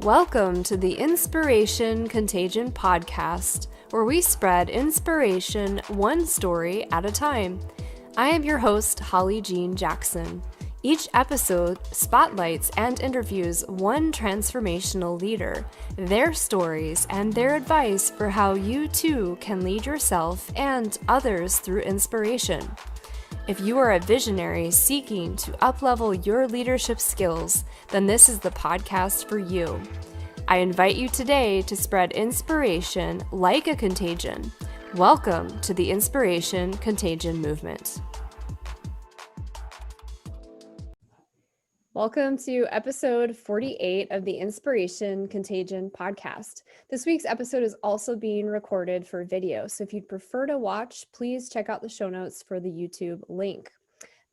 Welcome to the Inspiration Contagion podcast, where we spread inspiration one story at a time. I am your host, Holly Jean Jackson. Each episode spotlights and interviews one transformational leader, their stories, and their advice for how you too can lead yourself and others through inspiration. If you are a visionary seeking to uplevel your leadership skills, then this is the podcast for you. I invite you today to spread inspiration like a contagion. Welcome to the Inspiration Contagion movement. Welcome to episode 48 of the Inspiration Contagion podcast. This week's episode is also being recorded for video, so if you'd prefer to watch, please check out the show notes for the YouTube link.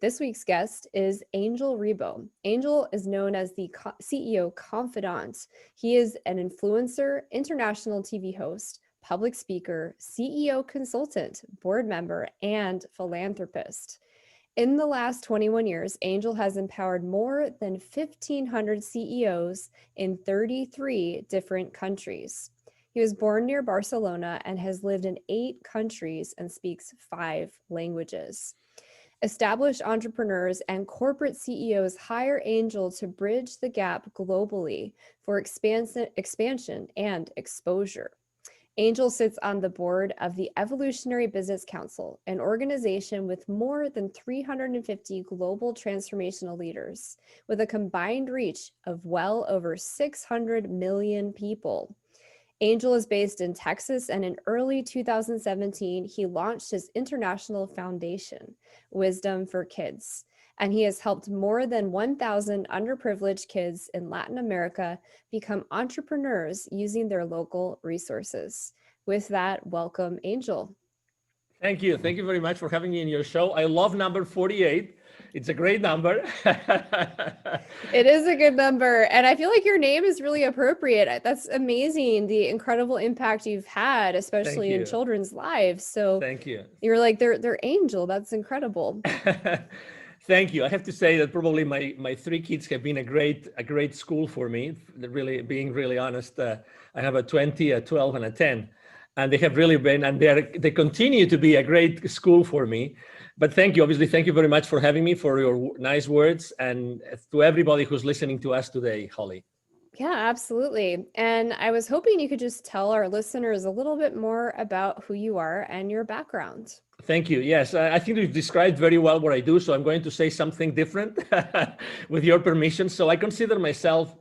This week's guest is Angel Ribo. Angel is known as the CEO confidant. He is an influencer, international TV host, public speaker, CEO consultant, board member, and philanthropist. In the last 21 years, Angel has empowered more than 1,500 CEOs in 33 different countries. He was born near Barcelona and has lived in 8 countries and speaks 5 languages. Established entrepreneurs and corporate CEOs hire Angel to bridge the gap globally for expansion and exposure. Angel sits on the board of the Evolutionary Business Council, an organization with more than 350 global transformational leaders, with a combined reach of well over 600 million people. Angel is based in Texas, and in early 2017, he launched his international foundation, Wisdom for Kids. And he has helped more than 1,000 underprivileged kids in Latin America become entrepreneurs using their local resources. With that, welcome, Angel. Thank you. Thank you very much for having me in your show. I love number 48. It's a great number. It is a good number. And I feel like your name is really appropriate. That's amazing, the incredible impact you've had, especially in children's lives. So thank you. You're like, they're Angel. That's incredible. Thank you. I have to say that probably my 3 kids have been a great school for me. Really, being really honest, I have a 20, a 12, and a 10, and they have really been, and they continue to be a great school for me. But thank you. Obviously, thank you very much for having me, for your nice words, and to everybody who's listening to us today, Holly. Yeah, absolutely. And I was hoping you could just tell our listeners a little bit more about who you are and your background. Thank you. Yes, I think you've described very well what I do, so I'm going to say something different with your permission. So I consider myself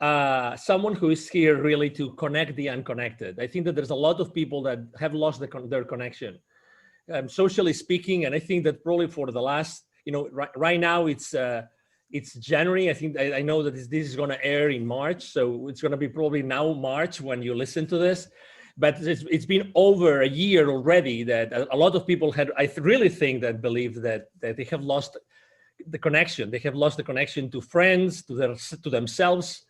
someone who is here really to connect the unconnected. I think that there's a lot of people that have lost their connection, socially speaking, and I think that probably for the last, right now it's January. I think I know that this is going to air in March, so it's going to be probably now March when you listen to this. But it's been over a year already that a lot of people really think that believe that they have lost the connection. They have lost the connection to friends, to themselves,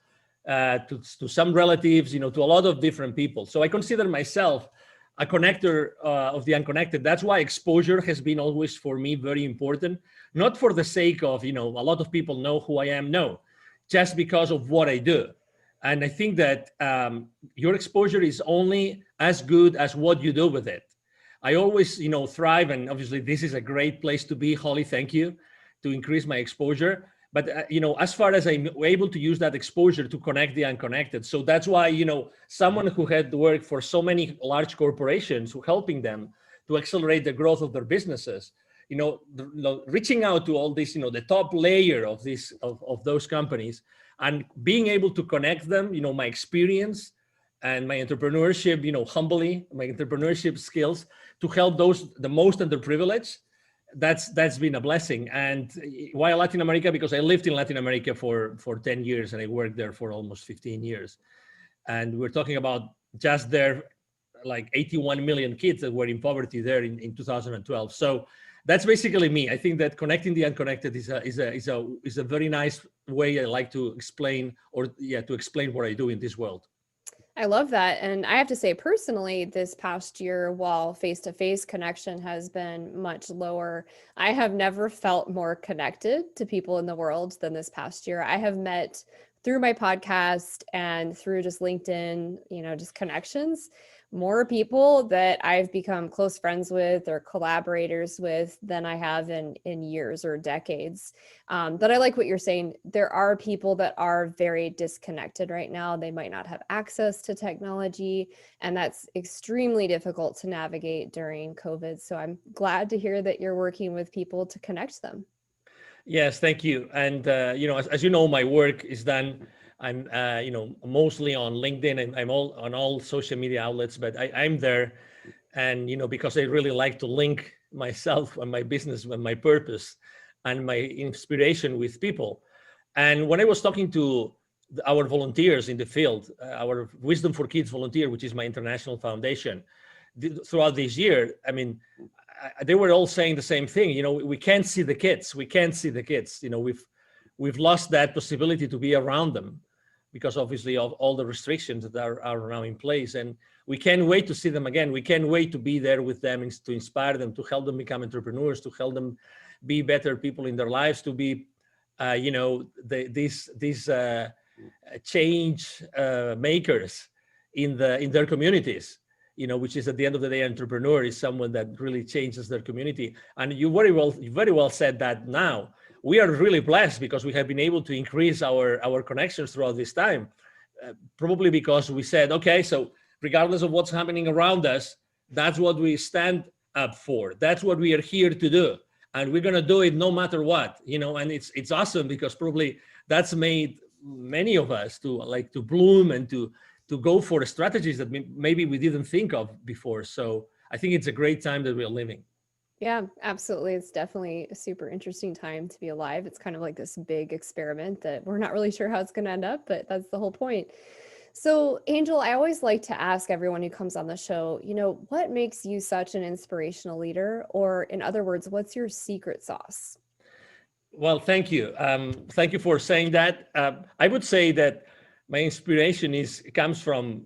to some relatives, to a lot of different people. So I consider myself a connector of the unconnected. That's why exposure has been always for me very important, not for the sake of, a lot of people know who I am. No, just because of what I do. And I think that your exposure is only as good as what you do with it. I always, thrive, and obviously this is a great place to be, Holly, thank you, to increase my exposure. But, as far as I'm able to use that exposure to connect the unconnected. So that's why, someone who had worked for so many large corporations, who helping them to accelerate the growth of their businesses, reaching out to all this, the top layer of those companies, and being able to connect them, my experience and my entrepreneurship, humbly, my entrepreneurship skills to help the most underprivileged. That's been a blessing. And why Latin America? Because I lived in Latin America for 10 years and I worked there for almost 15 years. And we're talking about just there, like 81 million kids that were in poverty there in 2012. So that's basically me. I think that connecting the unconnected is a very nice way I like to explain, to explain what I do in this world. I love that. And I have to say personally, this past year, while face-to-face connection has been much lower, I have never felt more connected to people in the world than this past year. I have met through my podcast and through just LinkedIn, just connections, more people that I've become close friends with or collaborators with than I have in years or decades. But I like what you're saying. There are people that are very disconnected right now. They might not have access to technology, and that's extremely difficult to navigate during COVID. So I'm glad to hear that you're working with people to connect them. Yes, thank you. And as you know, my work is done. I'm mostly on LinkedIn, and I'm all on all social media outlets. But I'm there, and because I really like to link myself and my business and my purpose and my inspiration with people. And when I was talking to our volunteers in the field, our Wisdom for Kids volunteer, which is my international foundation, throughout this year, I mean, they were all saying the same thing. We can't see the kids. We can't see the kids. We've lost that possibility to be around them because obviously of all the restrictions that are now in place. And we can't wait to see them again. We can't wait to be there with them, to inspire them, to help them become entrepreneurs, to help them be better people in their lives, to be, these change makers in their communities. Which is at the end of the day, entrepreneur is someone that really changes their community. And you very well said that. Now we are really blessed because we have been able to increase our connections throughout this time, probably because we said, okay, so regardless of what's happening around us, that's what we stand up for. That's what we are here to do, and we're gonna do it no matter what. And it's awesome because probably that's made many of us to bloom and to go for strategies that maybe we didn't think of before. So I think it's a great time that we're living. Yeah, absolutely. It's definitely a super interesting time to be alive. It's kind of like this big experiment that we're not really sure how it's going to end up, but that's the whole point. So, Angel, I always like to ask everyone who comes on the show, what makes you such an inspirational leader? Or in other words, what's your secret sauce? Well, thank you. Thank you for saying that. I would say that my inspiration comes from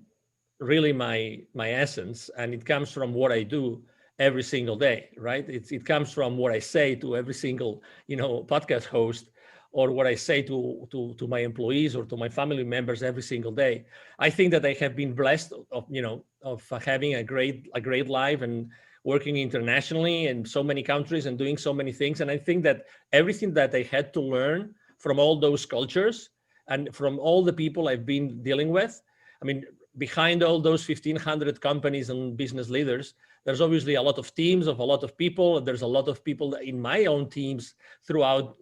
really my essence, and it comes from what I do every single day, right? It comes from what I say to every single podcast host, or what I say to my employees or to my family members every single day. I think that I have been blessed of having a great life and working internationally in so many countries and doing so many things. And I think that everything that I had to learn from all those cultures and from all the people I've been dealing with, I mean, behind all those 1,500 companies and business leaders, there's obviously a lot of teams of a lot of people. There's a lot of people in my own teams throughout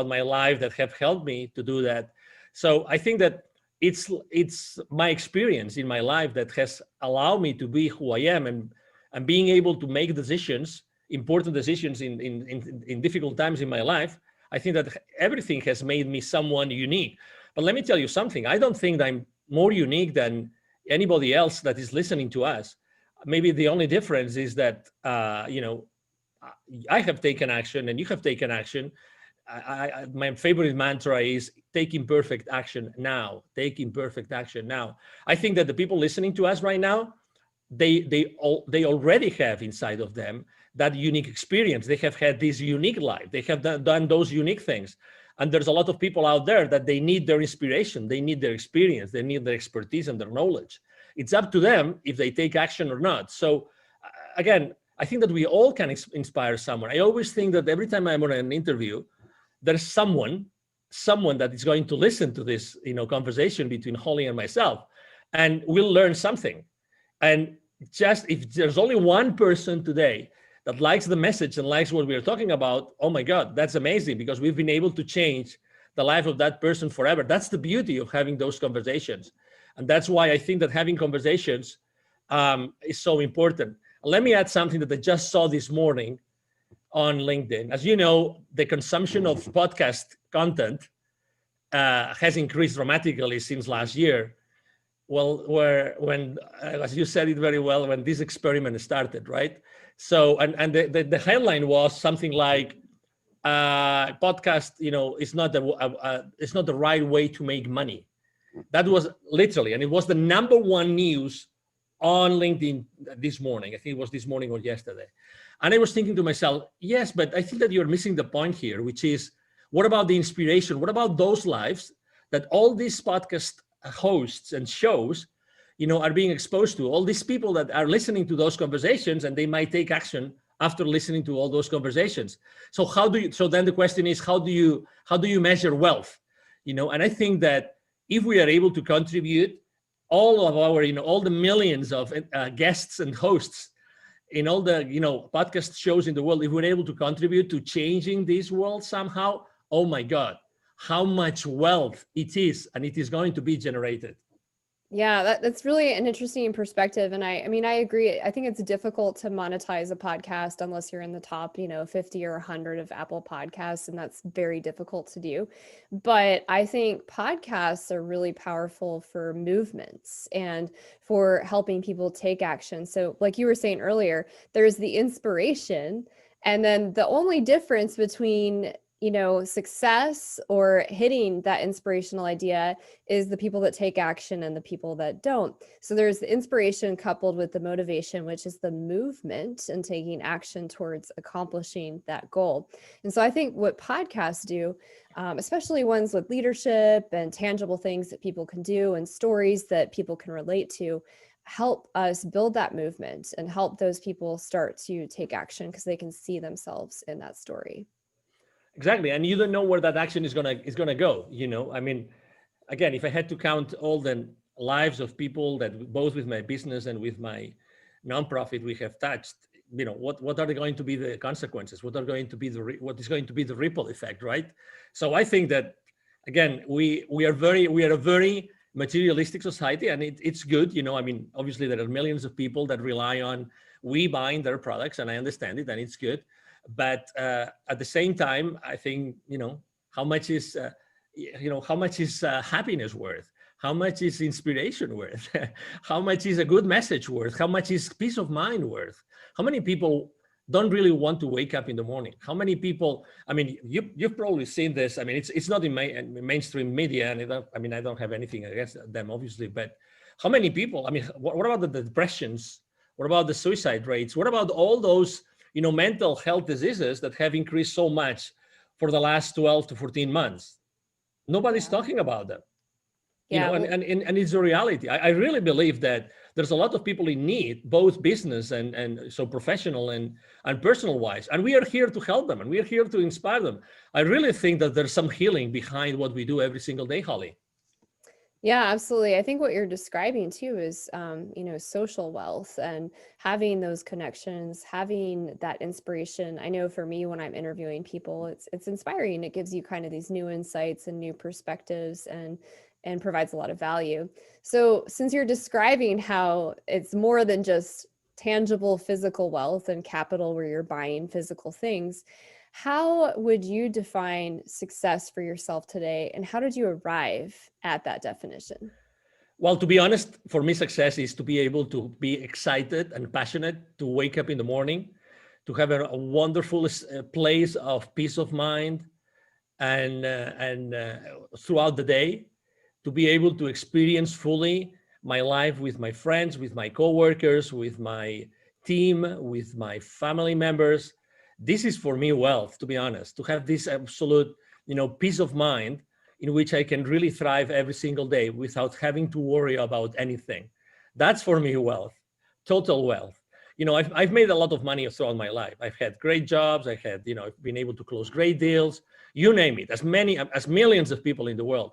my life that have helped me to do that. So I think that it's my experience in my life that has allowed me to be who I am, and being able to make decisions, important decisions in difficult times in my life. I think that everything has made me someone unique. But let me tell you something. I don't think that I'm more unique than anybody else that is listening to us. Maybe the only difference is that, I have taken action and you have taken action. My favorite mantra is take imperfect action now. Take imperfect action now. I think that the people listening to us right now, they already have inside of them that unique experience. They have had this unique life. They have done those unique things. And there's a lot of people out there that they need their inspiration. They need their experience. They need their expertise and their knowledge. It's up to them if they take action or not. So again, I think that we all can inspire someone. I always think that every time I'm on an interview, there's someone that is going to listen to this, conversation between Holly and myself, and we'll learn something. And just if there's only one person today that likes the message and likes what we're talking about, oh my God, that's amazing, because we've been able to change the life of that person forever. That's the beauty of having those conversations. And that's why I think that having conversations is so important. Let me add something that I just saw this morning on LinkedIn. As you know, the consumption of podcast content has increased dramatically since last year. Well, when as you said it very well, when this experiment started, right? So, and the headline was something like, podcast, is not the right way to make money. That was literally, and it was the number one news on LinkedIn this morning. I think it was this morning or yesterday. And I was thinking to myself, yes, but I think that you're missing the point here, which is, what about the inspiration? What about those lives that all these podcast hosts and shows, are being exposed to, all these people that are listening to those conversations, and they might take action after listening to all those conversations. So so then the question is, how do you measure wealth? And I think that if we are able to contribute all of our, all the millions of guests and hosts in all the, podcast shows in the world, if we're able to contribute to changing this world somehow, oh my God, how much wealth it is, and it is going to be generated. Yeah, that's really an interesting perspective. And I mean, I agree. I think it's difficult to monetize a podcast unless you're in the top, 50 or 100 of Apple Podcasts, and that's very difficult to do. But I think podcasts are really powerful for movements and for helping people take action. So like you were saying earlier, there's the inspiration, and then the only difference between success or hitting that inspirational idea is the people that take action and the people that don't. So there's the inspiration coupled with the motivation, which is the movement and taking action towards accomplishing that goal. And so I think what podcasts do, especially ones with leadership and tangible things that people can do and stories that people can relate to, help us build that movement and help those people start to take action because they can see themselves in that story. Exactly, and you don't know where that action is gonna go. I mean, again, if I had to count all the lives of people that both with my business and with my nonprofit we have touched, what are going to be the consequences? What is going to be the ripple effect, right? So I think that again, we are a very materialistic society, and it's good. I mean, obviously there are millions of people that rely on we buying their products, and I understand it, and it's good. But at the same time, I think, how much is happiness worth? How much is inspiration worth? How much is a good message worth? How much is peace of mind worth? How many people don't really want to wake up in the morning? How many people, I mean, you've probably seen this. I mean, it's not in mainstream media, and I don't have anything against them, obviously, but how many people, I mean, what about the depressions? What about the suicide rates? What about all those mental health diseases that have increased so much for the last 12 to 14 months? Nobody's talking about them. And it's a reality. I really believe that there's a lot of people in need, both business and so professional and personal wise. And we are here to help them, and we are here to inspire them. I really think that there's some healing behind what we do every single day, Holly. Yeah, absolutely. I think what you're describing too is, social wealth and having those connections, having that inspiration. I know for me, when I'm interviewing people, it's inspiring. It gives you kind of these new insights and new perspectives and provides a lot of value. So since you're describing how it's more than just tangible physical wealth and capital where you're buying physical things, how would you define success for yourself today, and how did you arrive at that definition? Well, to be honest, for me, success is to be able to be excited and passionate, to wake up in the morning, to have a wonderful place of peace of mind, and throughout the day, to be able to experience fully my life with my friends, with my coworkers, with my team, with my family members. This is for me wealth, to be honest, to have this absolute, peace of mind in which I can really thrive every single day without having to worry about anything. That's for me wealth, total wealth. I've made a lot of money throughout my life. I've had great jobs. I've been able to close great deals, you name it, as millions of people in the world.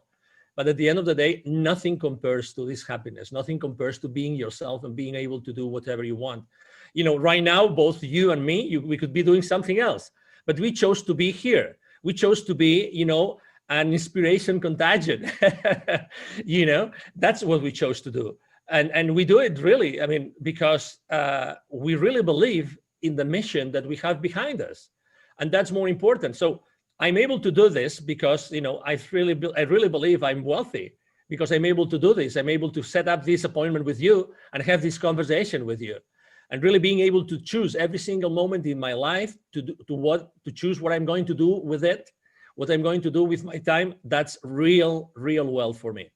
But at the end of the day, nothing compares to this happiness. Nothing compares to being yourself and being able to do whatever you want. Right now, both you and me, we could be doing something else, but we chose to be here. We chose to be, an inspiration contagion. That's what we chose to do. And we do it really, because we really believe in the mission that we have behind us. And that's more important. So I'm able to do this because, I really believe I'm wealthy because I'm able to do this. I'm able to set up this appointment with you and have this conversation with you. And really being able to choose every single moment in my life to choose what I'm going to do with it, what I'm going to do with my time. That's real wealth for me.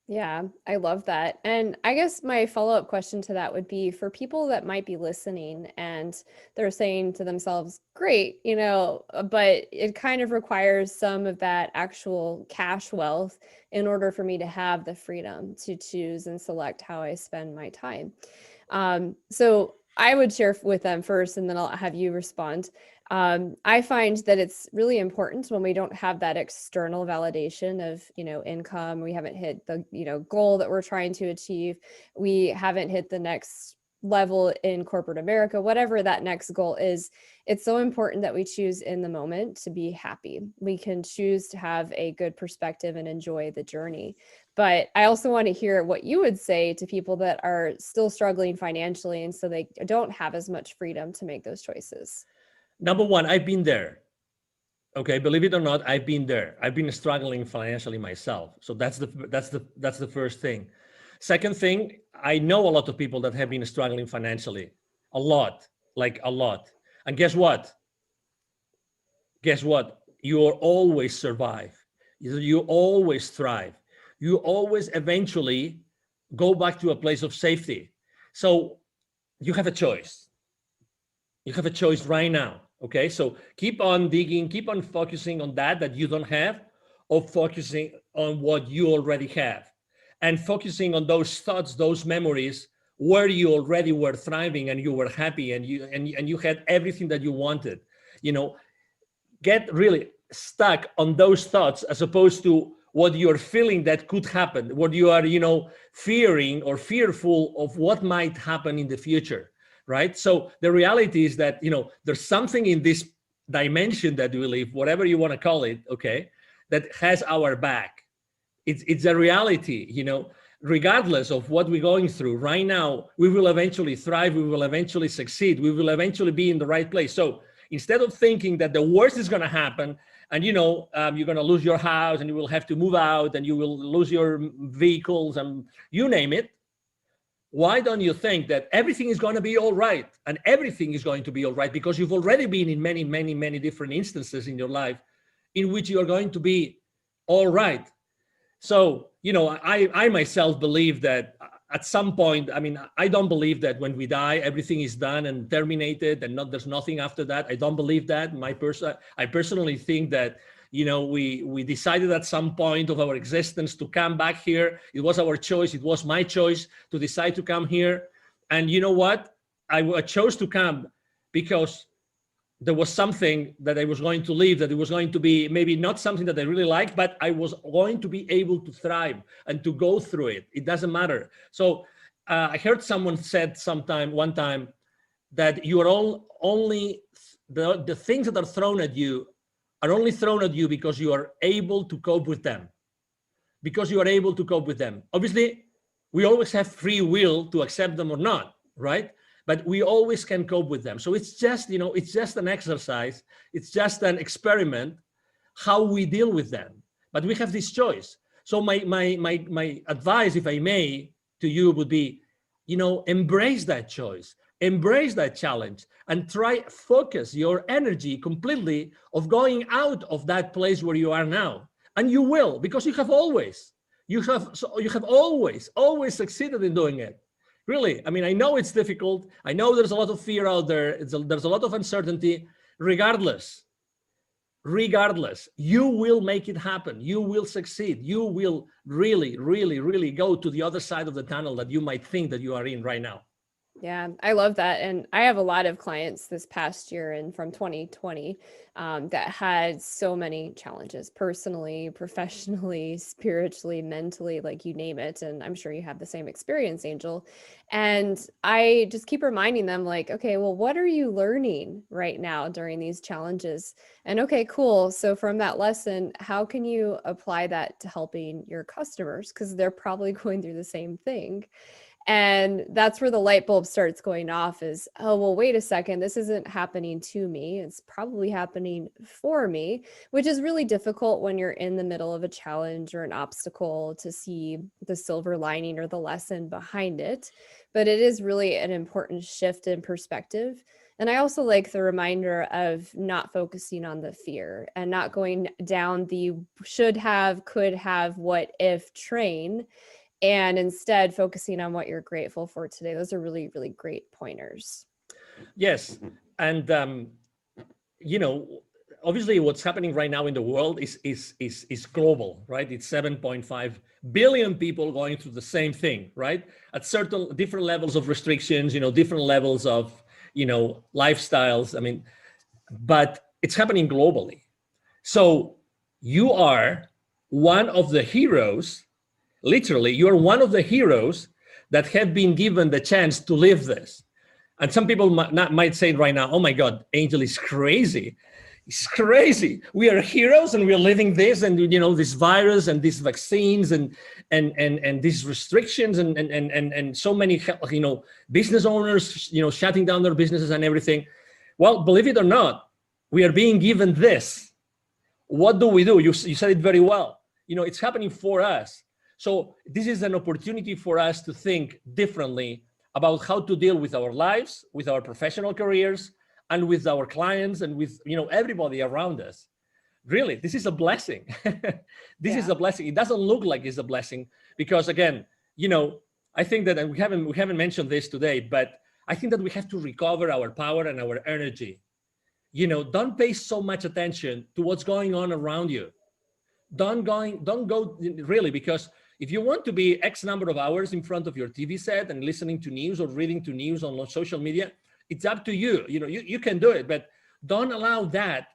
Yeah, I love that. And I guess my follow-up question to that would be for people that might be listening and they're saying to themselves, great, but it kind of requires some of that actual cash wealth in order for me to have the freedom to choose and select how I spend my time. So I would share with them first, and then I'll have you respond. I find that it's really important when we don't have that external validation of, income. We haven't hit the, goal that we're trying to achieve. We haven't hit the next level in corporate America, whatever that next goal is. It's so important that we choose in the moment to be happy. We can choose to have a good perspective and enjoy the journey. But I also want to hear what you would say to people that are still struggling financially, and so they don't have as much freedom to make those choices. Number one, I've been there. Okay, believe it or not, I've been there. I've been struggling financially myself. So that's the first thing. Second thing, I know a lot of people that have been struggling financially, a lot, like a lot. And guess what? Guess what? You will always survive. You always thrive. You always eventually go back to a place of safety. So you have a choice. You have a choice right now. Okay, so keep on digging, keep on focusing on that you don't have, or focusing on what you already have, and focusing on those thoughts, those memories where you already were thriving and you were happy and you had everything that you wanted. You know, get really stuck on those thoughts as opposed to what you're feeling that could happen, what you are, fearing or fearful of what might happen in the future, right? So the reality is that, there's something in this dimension that we live, whatever you want to call it, okay, that has our back. It's a reality, regardless of what we're going through right now. We will eventually thrive, we will eventually succeed, we will eventually be in the right place. So instead of thinking that the worst is going to happen and you're going to lose your house and you will have to move out and you will lose your vehicles and you name it, why don't you think that everything is going to be all right? And everything is going to be all right because you've already been in many, many, many different instances in your life in which you are going to be all right. So, I myself believe that at some point, I mean, I don't believe that when we die, everything is done and terminated and there's nothing after that. I don't believe that. I personally think that, we decided at some point of our existence to come back here. It was our choice. It was my choice to decide to come here. And you know what? I chose to come because there was something that I was going to leave, that it was going to be maybe not something that I really liked, but I was going to be able to thrive and to go through it. It doesn't matter. So I heard someone said one time, that you are only the things that are thrown at you are only thrown at you because you are able to cope with them. Because you are able to cope with them. Obviously, we always have free will to accept them or not, right? But we always can cope with them. So it's just, it's just an exercise. It's just an experiment how we deal with them. But we have this choice. So my advice, if I may, to you would be, embrace that choice, embrace that challenge, and try focus your energy completely of going out of that place where you are now. And you will, because you have always succeeded in doing it. Really, I mean, I know it's difficult. I know there's a lot of fear out there. There's a lot of uncertainty. Regardless, you will make it happen. You will succeed. You will really, really, really go to the other side of the tunnel that you might think that you are in right now. Yeah, I love that. And I have a lot of clients this past year and from 2020 that had so many challenges personally, professionally, spiritually, mentally, like you name it. And I'm sure you have the same experience, Angel. And I just keep reminding them, like, okay, well, what are you learning right now during these challenges? And okay, cool. So from that lesson, how can you apply that to helping your customers? Because they're probably going through the same thing. And that's where the light bulb starts going off is, oh, well, wait a second, this isn't happening to me. It's probably happening for me, which is really difficult when you're in the middle of a challenge or an obstacle to see the silver lining or the lesson behind it. But it is really an important shift in perspective. And I also like the reminder of not focusing on the fear and not going down the should have, could have, what if train, and instead focusing on what you're grateful for today. Those are really, really great pointers. Yes. And, obviously what's happening right now in the world is global, right? It's 7.5 billion people going through the same thing, right? At certain different levels of restrictions, different levels of, lifestyles. I mean, but it's happening globally. So you are one of the heroes, literally, you're one of the heroes that have been given the chance to live this. And some people might say right now, oh my God, Angel is crazy. It's crazy. We are heroes and we're living this, and this virus and these vaccines and these restrictions and so many business owners shutting down their businesses and everything. Well, believe it or not, we are being given this. What do we do? You said it very well. It's happening for us. So this is an opportunity for us to think differently about how to deal with our lives, with our professional careers, and with our clients, and with everybody around us. Really, this is a blessing. This is a blessing. It doesn't look like it's a blessing because, again, I think that, and we haven't mentioned this today, but I think that we have to recover our power and our energy. Don't pay so much attention to what's going on around you. Don't go really, because if you want to be X number of hours in front of your TV set and listening to news or reading to news on social media, it's up to you. You can do it, but don't allow that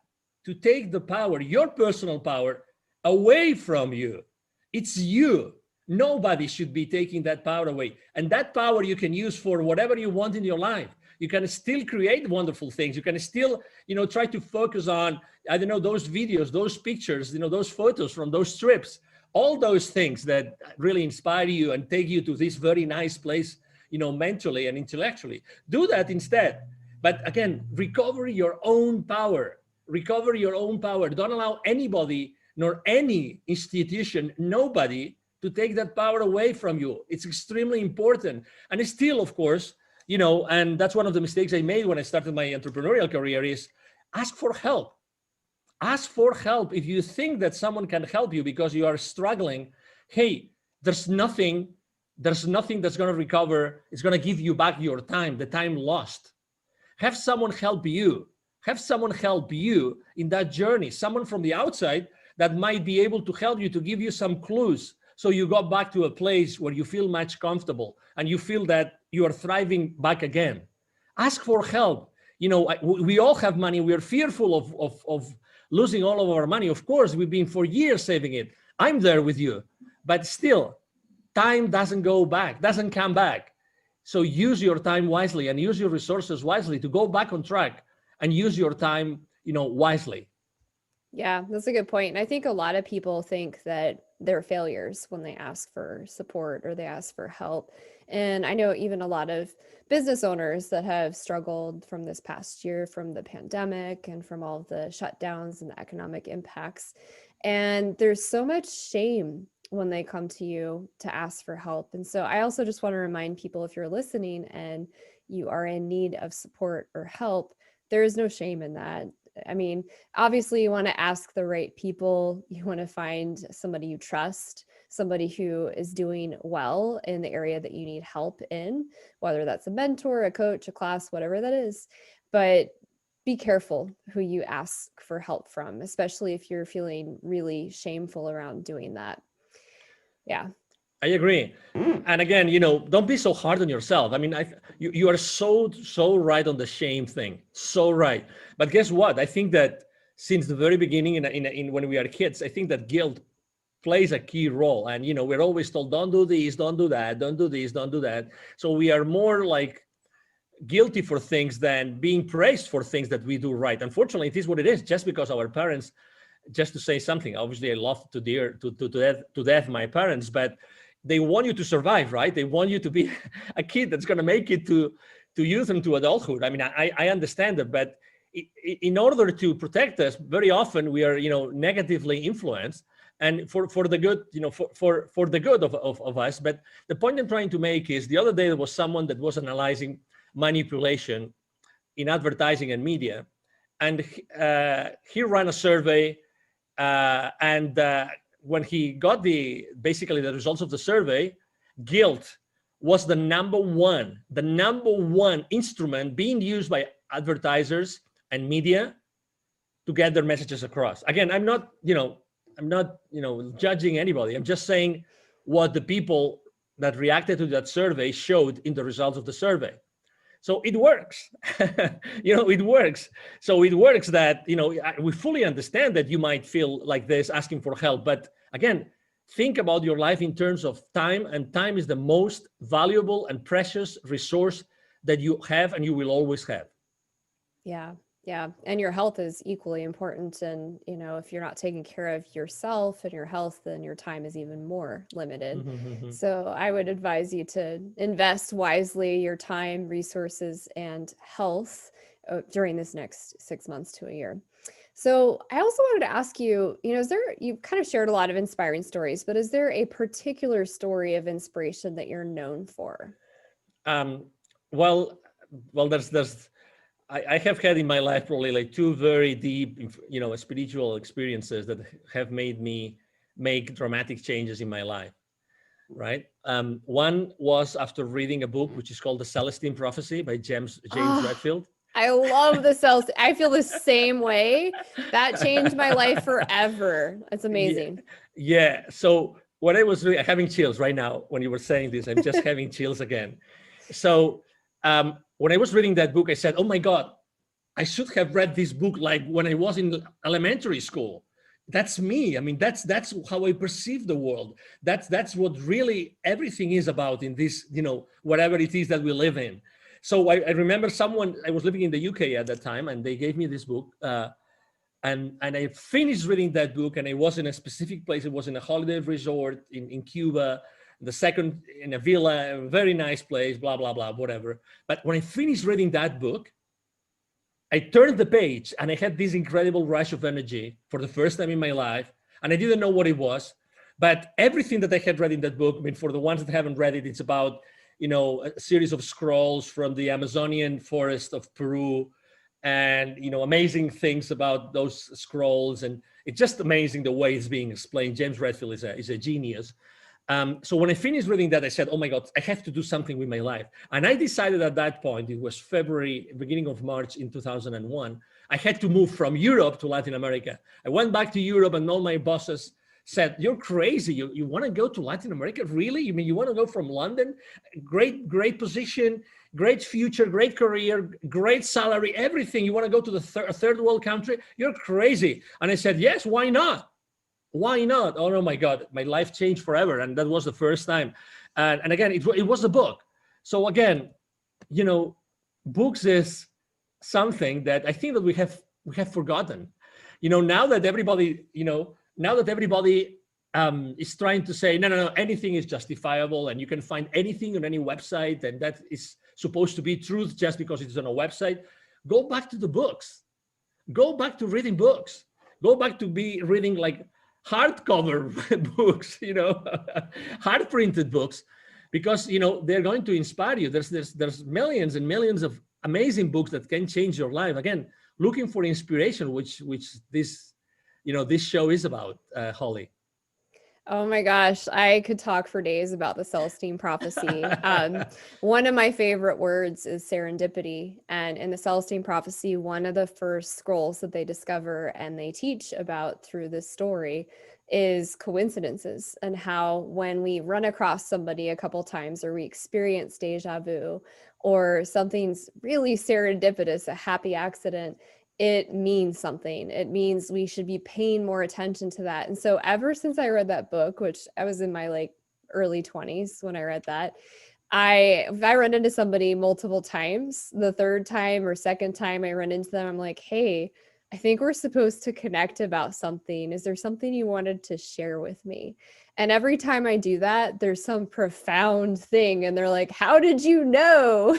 to take the power, your personal power, away from you. It's you. Nobody should be taking that power away. And that power you can use for whatever you want in your life. You can still create wonderful things. You can still, try to focus on, those videos, those pictures, those photos from those trips, all those things that really inspire you and take you to this very nice place, mentally and intellectually. Do that instead. But again, recover your own power. Recover your own power. Don't allow anybody, nor any institution, nobody, to take that power away from you. It's extremely important. And it's still, of course, and that's one of the mistakes I made when I started my entrepreneurial career, is ask for help. Ask for help. If you think that someone can help you because you are struggling, hey, there's nothing that's going to recover. It's going to give you back your time, the time lost. Have someone help you. Have someone help you in that journey. Someone from the outside that might be able to help you, to give you some clues, so you go back to a place where you feel much comfortable and you feel that you are thriving back again. Ask for help. We all have money. We are fearful of losing all of our money. Of course, we've been for years saving it. I'm there with you, but still, time doesn't come back. So use your time wisely and use your resources wisely to go back on track, and use your time, wisely. Yeah, that's a good point. And I think a lot of people think that they're failures when they ask for support or they ask for help. And I know even a lot of business owners that have struggled from this past year, from the pandemic and from all of the shutdowns and the economic impacts. And there's so much shame when they come to you to ask for help. And so I also just want to remind people, if you're listening and you are in need of support or help, there is no shame in that. I mean, obviously you want to ask the right people. You want to find somebody you trust, somebody who is doing well in the area that you need help in, whether that's a mentor, a coach, a class, whatever that is. But be careful who you ask for help from, especially if you're feeling really shameful around doing that. Yeah. I agree. And again, don't be so hard on yourself. I mean, you are so right on the shame thing. So right. But guess what? I think that since the very beginning, in when we are kids, I think that guilt plays a key role. And, we're always told, don't do this, don't do that, don't do this, don't do that. So we are more like guilty for things than being praised for things that we do right. Unfortunately, it is what it is, just because our parents, just to say something, obviously I love to death my parents, but they want you to survive, right? They want you to be a kid that's going to make it to youth and to adulthood. I mean, I understand that, but in order to protect us, very often we are, negatively influenced, and for the good, for the good of us. But the point I'm trying to make is, the other day there was someone that was analyzing manipulation in advertising and media. And he ran a survey, and when he got basically the results of the survey, guilt was the number one instrument being used by advertisers and media to get their messages across. Again, I'm not judging anybody. I'm just saying what the people that reacted to that survey showed in the results of the survey. So it works. It works. So it works that, we fully understand that you might feel like this asking for help. But again, think about your life in terms of time, and time is the most valuable and precious resource that you have and you will always have. Yeah. Yeah. And your health is equally important. And, if you're not taking care of yourself and your health, then your time is even more limited. Mm-hmm. So I would advise you to invest wisely your time, resources, and health during this next 6 months to a year. So I also wanted to ask you, you've kind of shared a lot of inspiring stories, but is there a particular story of inspiration that you're known for? Well, I have had in my life probably like two very deep, spiritual experiences that have made me make dramatic changes in my life, right? One was after reading a book which is called The Celestine Prophecy by James Redfield. I love the cells. I feel the same way. That changed my life forever. It's amazing. Yeah. So what I was really having chills right now when you were saying this, I'm just having chills again. So when I was reading that book, I said, oh my God, I should have read this book like when I was in elementary school. That's me. I mean, that's how I perceive the world. That's what really everything is about in this, whatever it is that we live in. So I remember I was living in the UK at that time, and they gave me this book. And I finished reading that book, and I was in a specific place. It was in a holiday resort in Cuba, the second in a villa, a very nice place, blah, blah, blah, whatever. But when I finished reading that book, I turned the page and I had this incredible rush of energy for the first time in my life. And I didn't know what it was, but everything that I had read in that book, I mean, for the ones that haven't read it, it's about, a series of scrolls from the Amazonian forest of Peru, and, amazing things about those scrolls. And it's just amazing the way it's being explained. James Redfield is a genius. So when I finished reading that, I said, oh my God, I have to do something with my life. And I decided at that point, it was February, beginning of March in 2001, I had to move from Europe to Latin America. I went back to Europe, and all my bosses said, you're crazy. You want to go to Latin America? Really? You mean you want to go from London? Great position, great future, great career, great salary, everything. You want to go to the third world country? You're crazy. And I said, yes, why not? Why not? Oh my God, my life changed forever. And that was the first time. And again, it was a book. So again, books is something that I think that we have forgotten. Now that everybody, is trying to say, no, anything is justifiable, and you can find anything on any website, and that is supposed to be truth just because it's on a website. Go back to the books. Go back to reading books. Go back to be reading like hardcover books, hard printed books, because they're going to inspire you. There's millions and millions of amazing books that can change your life. Again, looking for inspiration, which this show is about, Holly. Oh my gosh, I could talk for days about the Celestine Prophecy. One of my favorite words is serendipity. And in the Celestine Prophecy, one of the first scrolls that they discover and they teach about through this story is coincidences, and how when we run across somebody a couple times, or we experience deja vu, or something's really serendipitous, a happy accident, it means something. It means we should be paying more attention to that. And so ever since I read that book, which I was in my early 20s when I read that, if I run into somebody multiple times, the third time or second time I run into them, I'm like, hey, I think we're supposed to connect about something. Is there something you wanted to share with me? And every time I do that, there's some profound thing. And they're like, how did you know?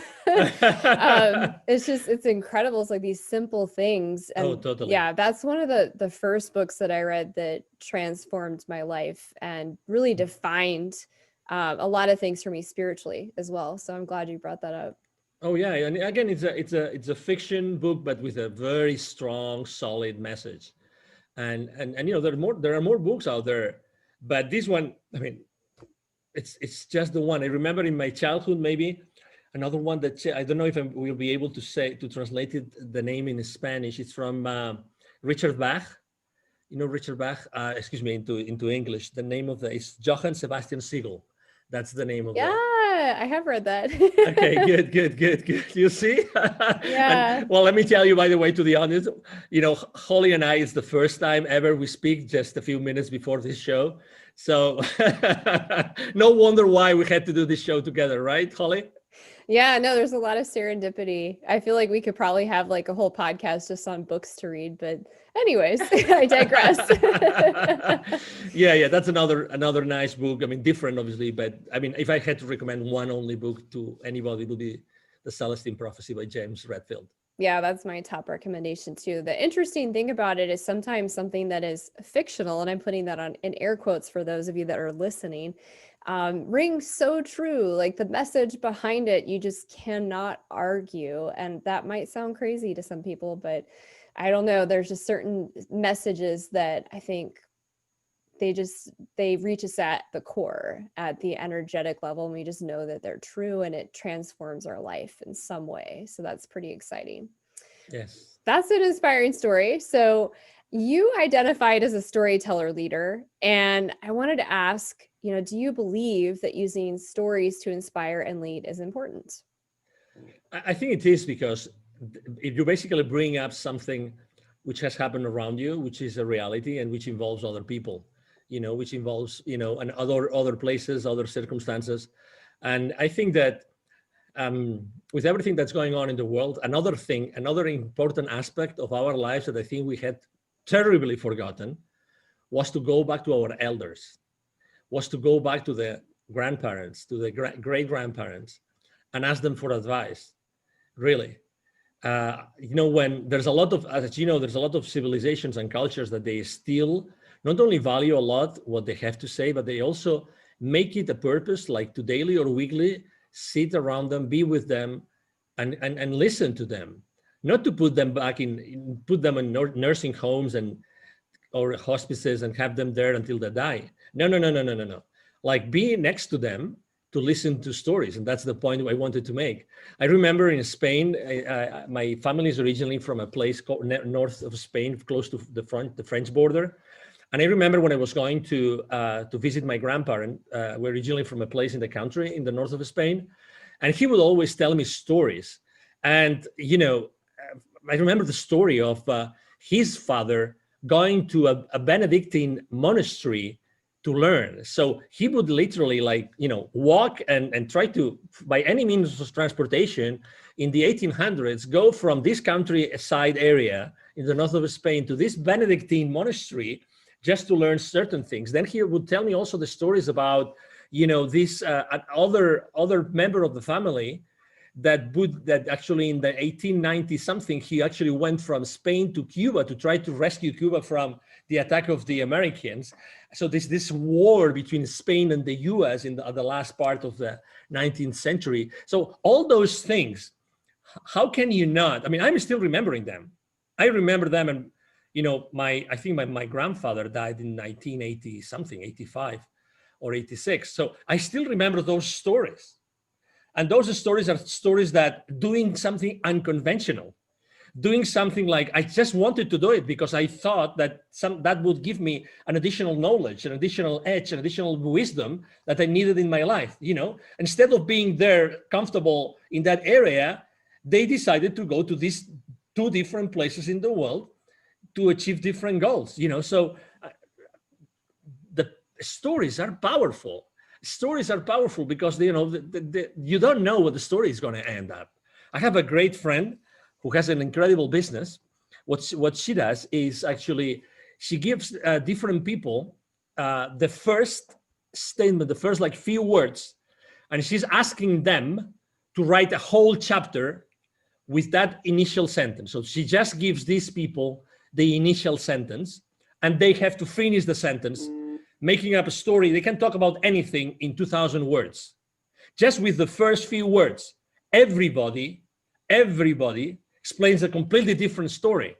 It's incredible. It's like these simple things. And totally. Yeah, that's one of the first books that I read that transformed my life and really defined a lot of things for me spiritually as well. So I'm glad you brought that up. Oh yeah, and again, it's a fiction book, but with a very strong, solid message. And there are more books out there, but this one, I mean, it's just the one I remember in my childhood. Maybe another one that I don't know if I will be able to translate it the name in Spanish. It's from Richard Bach. Richard Bach. Excuse me, into English. The name of the is Johann Sebastian Siegel. That's the name of Yeah, the. I have read that. Okay, good, good, good, good. You see? Yeah. And well, let me tell you, by the way, to the audience, Holly and I, it's the first time ever we speak just a few minutes before this show. So no wonder why we had to do this show together, right, Holly? Yeah, no, there's a lot of serendipity. I feel like we could probably have like a whole podcast just on books to read, but anyways, I digress. Yeah, that's another nice book. I mean, different obviously, but I mean, if I had to recommend one only book to anybody, it would be The Celestine Prophecy by James Redfield. Yeah, that's my top recommendation too. The interesting thing about it is sometimes something that is fictional, and I'm putting that on in air quotes for those of you that are listening, rings so true. Like the message behind it, you just cannot argue. And that might sound crazy to some people, but I don't know. There's just certain messages that I think they reach us at the core, at the energetic level, and we just know that they're true, and it transforms our life in some way. So that's pretty exciting. Yes. That's an inspiring story. So you identified as a storyteller leader, and I wanted to ask, do you believe that using stories to inspire and lead is important? I think it is, because if you basically bring up something which has happened around you, which is a reality and which involves other people, which involves, and other places, other circumstances. And I think that with everything that's going on in the world, another important aspect of our lives that I think we had terribly forgotten was to go back to our elders, was to go back to the grandparents, to the great grandparents, and ask them for advice. Really, when there's a lot of, as you know, there's a lot of civilizations and cultures that they still not only value a lot what they have to say, but they also make it a purpose, like to daily or weekly sit around them, be with them, and listen to them, not to put them in nursing homes or hospices and have them there until they die. No. Like be next to them to listen to stories. And that's the point I wanted to make. I remember in Spain, my family is originally from a place called north of Spain, close to the French border. And I remember when I was going to visit my grandparent, we're originally from a place in the country in the north of Spain, and he would always tell me stories. And I remember the story of his father going to a Benedictine monastery to learn. So he would literally walk and try to, by any means of transportation in the 1800s, go from this countryside area in the north of Spain to this Benedictine monastery just to learn certain things. Then he would tell me also the stories about, this other member of the family that actually in the 1890 something, he actually went from Spain to Cuba to try to rescue Cuba from the attack of the Americans. So this war between Spain and the US in the last part of the 19th century. So all those things, how can you not? I mean, I'm still remembering them. I remember them, and I think my grandfather died in 1980 something, 85 or 86. So I still remember those stories. And those stories are stories that doing something unconventional, doing something like I just wanted to do it because I thought that that would give me an additional knowledge, an additional edge, an additional wisdom that I needed in my life. Instead of being there comfortable in that area, they decided to go to these two different places in the world to achieve different goals. So the stories are powerful. Stories are powerful because you don't know what the story is going to end up. I have a great friend who has an incredible business. What she does is actually she gives different people the first statement, the first few words, and she's asking them to write a whole chapter with that initial sentence. So she just gives these people the initial sentence, and they have to finish the sentence, making up a story. They can talk about anything in 2,000 words, just with the first few words. everybody explains a completely different story.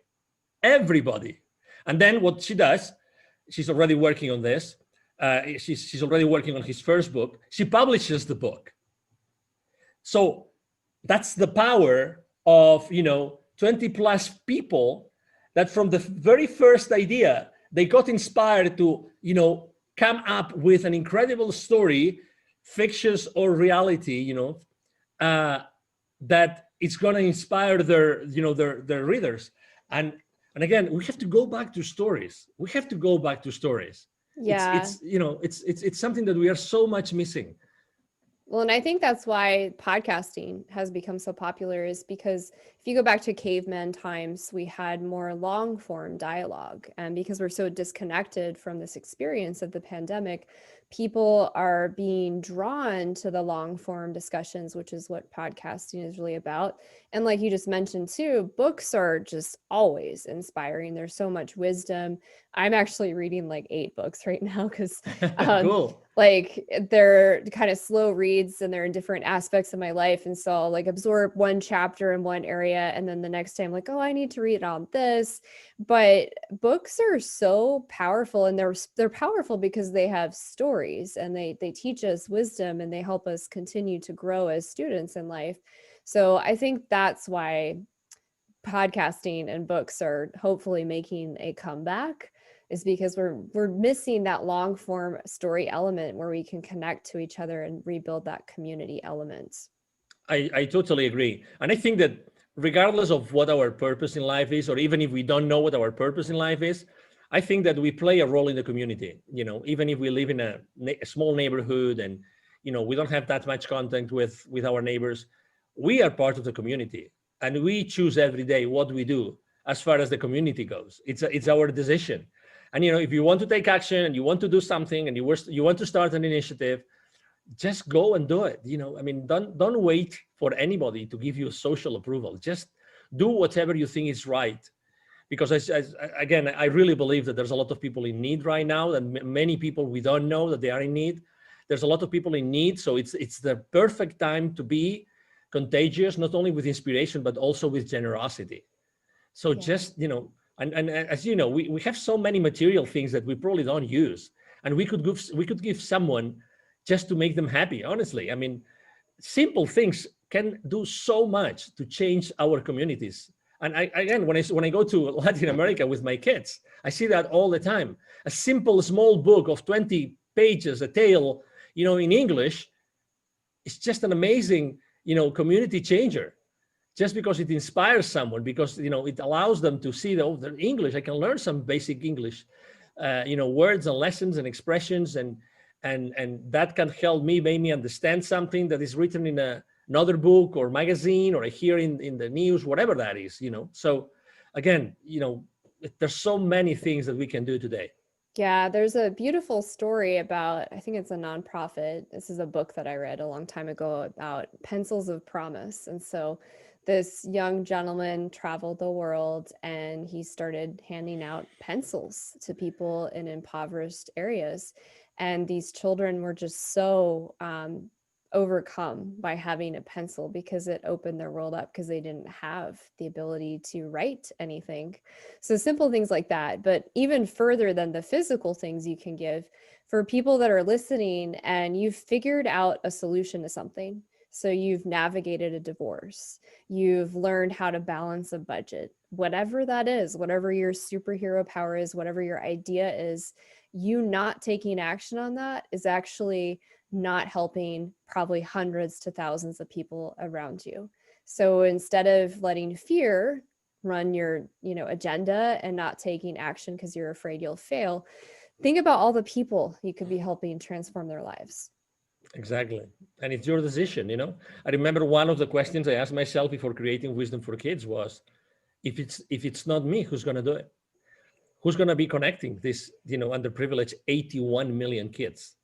Everybody. And then what she does, she's already working on this. She's already working on his first book. She publishes the book. So that's the power of 20 plus people that from the very first idea they got inspired to come up with an incredible story, fictitious or reality, that it's going to inspire their readers. And again, we have to go back to stories. Yeah. It's something that we are so much missing. Well, and I think that's why podcasting has become so popular, is because if you go back to caveman times, we had more long form dialogue. And because we're so disconnected from this experience of the pandemic, people are being drawn to the long form discussions, which is what podcasting is really about. And like you just mentioned too, books are just always inspiring. There's so much wisdom. I'm actually reading like 8 books right now because Cool. like they're kind of slow reads and they're in different aspects of my life. And so I'll like absorb one chapter in one area. And then the next time, like, oh, I need to read on this. But books are so powerful, and they're powerful because they have stories and they teach us wisdom and they help us continue to grow as students in life. So I think that's why podcasting and books are hopefully making a comeback, is because we're missing that long form story element where we can connect to each other and rebuild that community element. I totally agree. And I think that regardless of what our purpose in life is, or even if we don't know what our purpose in life is, I think that we play a role in the community. Even if we live in a small neighborhood and we don't have that much contact with our neighbors, we are part of the community, and we choose every day what we do as far as the community goes. It's our decision. And if you want to take action and you want to do something and you want to start an initiative, just go and do it. Don't wait for anybody to give you social approval. Just do whatever you think is right. Because again, I really believe that there's a lot of people in need right now, and many people we don't know that they are in need. There's a lot of people in need. So it's the perfect time to be contagious, not only with inspiration, but also with generosity. So just, and as you know, we have so many material things that we probably don't use, and we could give someone just to make them happy. Honestly, simple things can do so much to change our communities. And again, when I go to Latin America with my kids, I see that all the time. A simple small book of 20 pages, a tale, in English, it's just an amazing, community changer. Just because it inspires someone, because it allows them to see the English. I can learn some basic English, words and lessons and expressions, and that can help me, make me understand something that is written in another book or magazine, or I hear in the news, whatever that is. So again, there's so many things that we can do today. Yeah, there's a beautiful story about, I think it's a nonprofit. This is a book that I read a long time ago about pencils of promise. And so this young gentleman traveled the world and he started handing out pencils to people in impoverished areas. And these children were just so overcome by having a pencil, because it opened their world up, because they didn't have the ability to write anything. So simple things like that. But even further than the physical things you can give, for people that are listening and you've figured out a solution to something. So you've navigated a divorce, you've learned how to balance a budget, whatever that is, whatever your superhero power is, whatever your idea is, you not taking action on that is actually not helping probably hundreds to thousands of people around you. So instead of letting fear run your, agenda and not taking action because you're afraid you'll fail, think about all the people you could be helping transform their lives. Exactly. And it's your decision. I remember one of the questions I asked myself before creating Wisdom for Kids was, if it's not me, who's going to do it? Who's going to be connecting this, underprivileged 81 million kids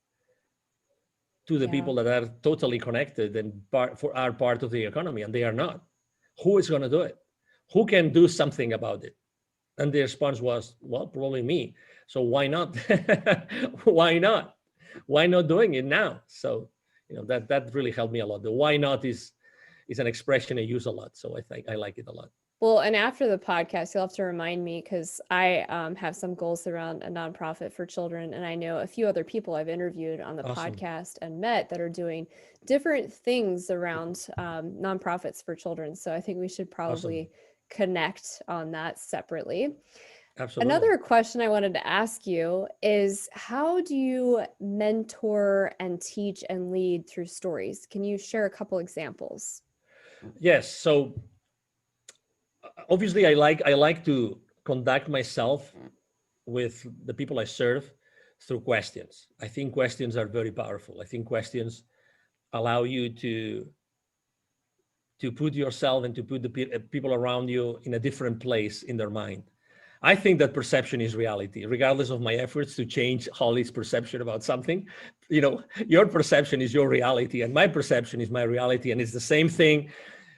to the people that are totally connected and are part of the economy, and they are not? Who is going to do it? Who can do something about it? And the response was, well, probably me. So why not? Why not? Why not doing it now? So, that really helped me a lot. The why not is is an expression I use a lot. So I think I like it a lot. Well, and after the podcast, you'll have to remind me because I have some goals around a nonprofit for children. And I know a few other people I've interviewed on the Awesome. podcast and met that are doing different things around nonprofits for children. So I think we should probably Awesome. connect on that separately. Absolutely. Another question I wanted to ask you is how do you mentor and teach and lead through stories? Can you share a couple examples? Yes. So obviously I like to conduct myself with the people I serve through questions. I think questions are very powerful. I think questions allow you to put yourself and to put the people around you in a different place in their mind. I think that perception is reality, regardless of my efforts to change Holly's perception about something. Your perception is your reality, and my perception is my reality. And it's the same thing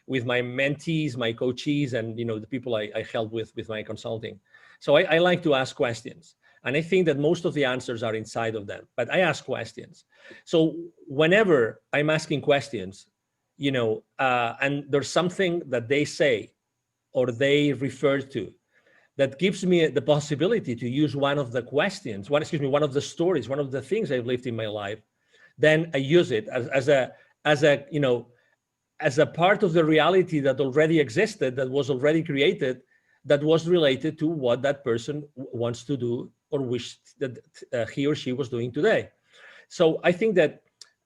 with my mentees, my coachees, and the people I help with my consulting. So I like to ask questions. And I think that most of the answers are inside of them, but I ask questions. So whenever I'm asking questions, and there's something that they say or they refer to that gives me the possibility to use one of the questions, one of the stories, one of the things I've lived in my life, then I use it as a part of the reality that already existed, that was already created, that was related to what that person wants to do or wished that he or she was doing today. So I think that,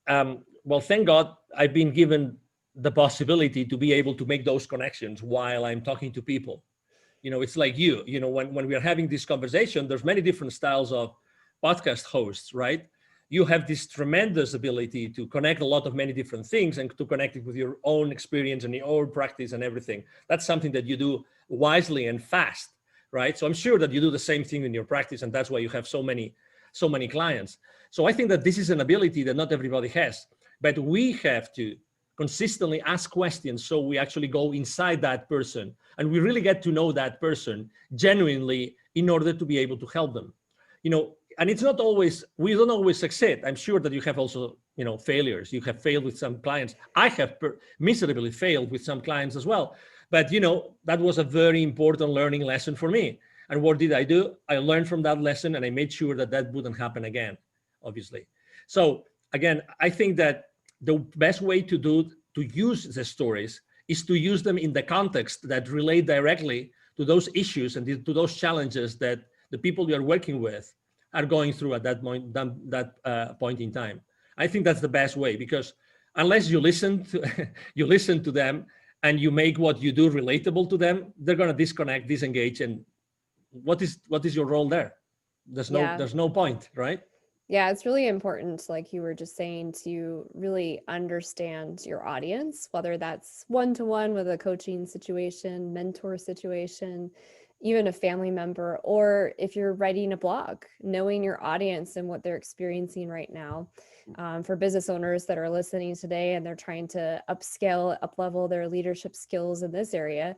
thank God I've been given the possibility to be able to make those connections while I'm talking to people. It's like when we are having this conversation, there's many different styles of podcast hosts, right? You have this tremendous ability to connect a lot of many different things and to connect it with your own experience and your own practice and everything. That's something that you do wisely and fast, right? So I'm sure that you do the same thing in your practice, and that's why you have so many clients. So I think that this is an ability that not everybody has, but we have to consistently ask questions so we actually go inside that person and we really get to know that person genuinely in order to be able to help them. And it's not always, we don't always succeed. I'm sure that you have also, failures. You have failed with some clients. I have miserably failed with some clients as well. But, that was a very important learning lesson for me. And what did I do? I learned from that lesson and I made sure that that wouldn't happen again, obviously. So again, I think that the best way to use the stories is to use them in the context that relate directly to those issues and to those challenges that the people you're working with are going through at that point in time. I think that's the best way, because unless you listen to them and you make what you do relatable to them, they're going to disconnect, disengage, and what is your role there? There's no point, right? Yeah, it's really important, like you were just saying, to really understand your audience, whether that's one-to-one with a coaching situation, mentor situation, even a family member, or if you're writing a blog, knowing your audience and what they're experiencing right now. For business owners that are listening today and they're trying to upscale, up-level their leadership skills in this area,